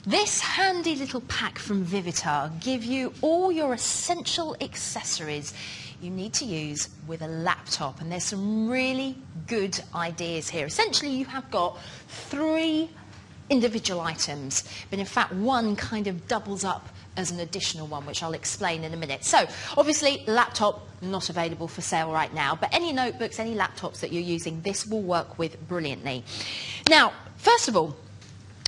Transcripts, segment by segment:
This handy little pack from Vivitar give you all your essential accessories you need to use with a laptop, and there's some really good ideas here. Essentially, you have got 3 individual items, but in fact one kind of doubles up as an additional one, which I'll explain in a minute. So obviously laptop not available for sale right now, but any notebooks, any laptops that you're using, this will work with brilliantly. Now, first of all,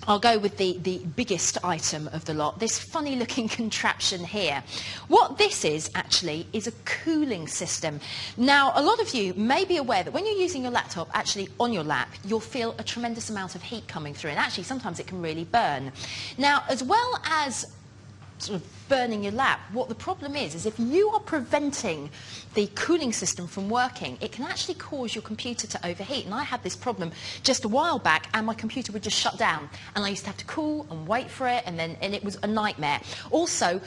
I'll go with the biggest item of the lot, this funny looking contraption here. What this is actually is a cooling system. Now, a lot of you may be aware that when you're using your laptop actually on your lap, you'll feel a tremendous amount of heat coming through, and actually sometimes it can really burn. Now, as well as sort of burning your lap, what the problem is if you are preventing the cooling system from working, it can actually cause your computer to overheat. And I had this problem just a while back, and my computer would just shut down, and I used to have to cool and wait for it, and it was a nightmare. Also,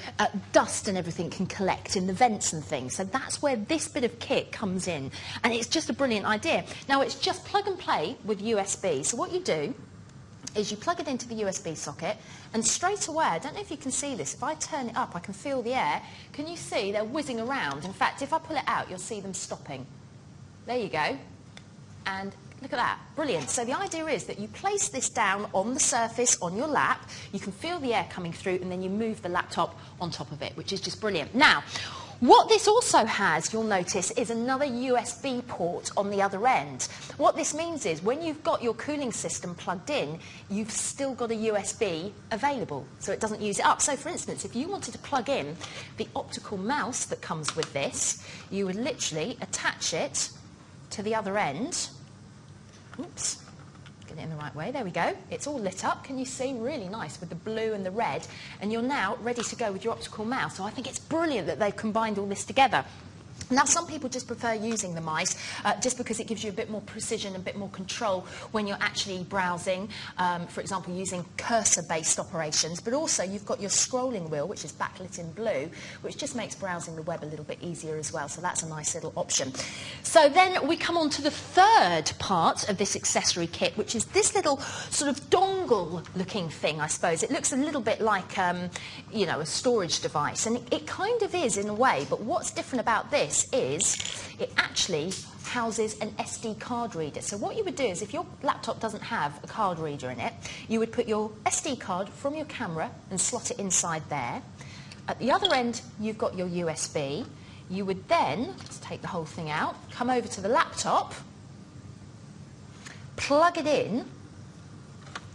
dust and everything can collect in the vents and things, so that's where this bit of kit comes in, and it's just a brilliant idea. Now, it's just plug and play with USB. So what you do is you plug it into the USB socket, and straight away, I don't know if you can see this, if I turn it up I can feel the air. Can you see they're whizzing around? In fact, if I pull it out you'll see them stopping. There you go. And look at that, brilliant. So the idea is that you place this down on the surface on your lap, you can feel the air coming through, and then you move the laptop on top of it, which is just brilliant. Now, what this also has, you'll notice, is another USB port on the other end. What this means is when you've got your cooling system plugged in, you've still got a USB available, so it doesn't use it up. So, for instance, if you wanted to plug in the optical mouse that comes with this, you would literally attach it to the other end. Oops. Get it in the right way, there we go. It's all lit up, can you see? Really nice with the blue and the red, and you're now ready to go with your optical mouse. So I think it's brilliant that they've combined all this together. Now, some people just prefer using the mice just because it gives you a bit more precision, a bit more control when you're actually browsing, for example, using cursor-based operations. But also, you've got your scrolling wheel, which is backlit in blue, which just makes browsing the web a little bit easier as well. So that's a nice little option. So then we come on to the third part of this accessory kit, which is this little sort of dongle-looking thing, I suppose. It looks a little bit like, you know, a storage device, and it kind of is in a way. But what's different about this is it actually houses an SD card reader. So what you would do is, if your laptop doesn't have a card reader in it, you would put your SD card from your camera and slot it inside there. At the other end, you've got your USB. You would then, let's take the whole thing out, come over to the laptop, plug it in.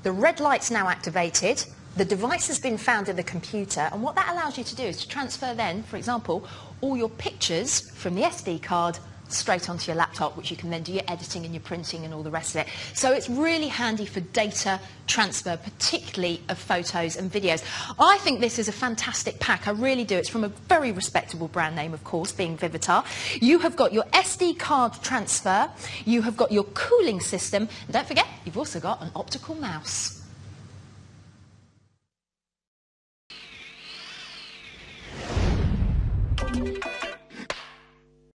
The red light's now activated. The device has been found in the computer, and what that allows you to do is to transfer then, for example, all your pictures from the SD card straight onto your laptop, which you can then do your editing and your printing and all the rest of it. So it's really handy for data transfer, particularly of photos and videos. I think this is a fantastic pack, I really do. It's from a very respectable brand name, of course, being Vivitar. You have got your SD card transfer, you have got your cooling system, and don't forget, you've also got an optical mouse.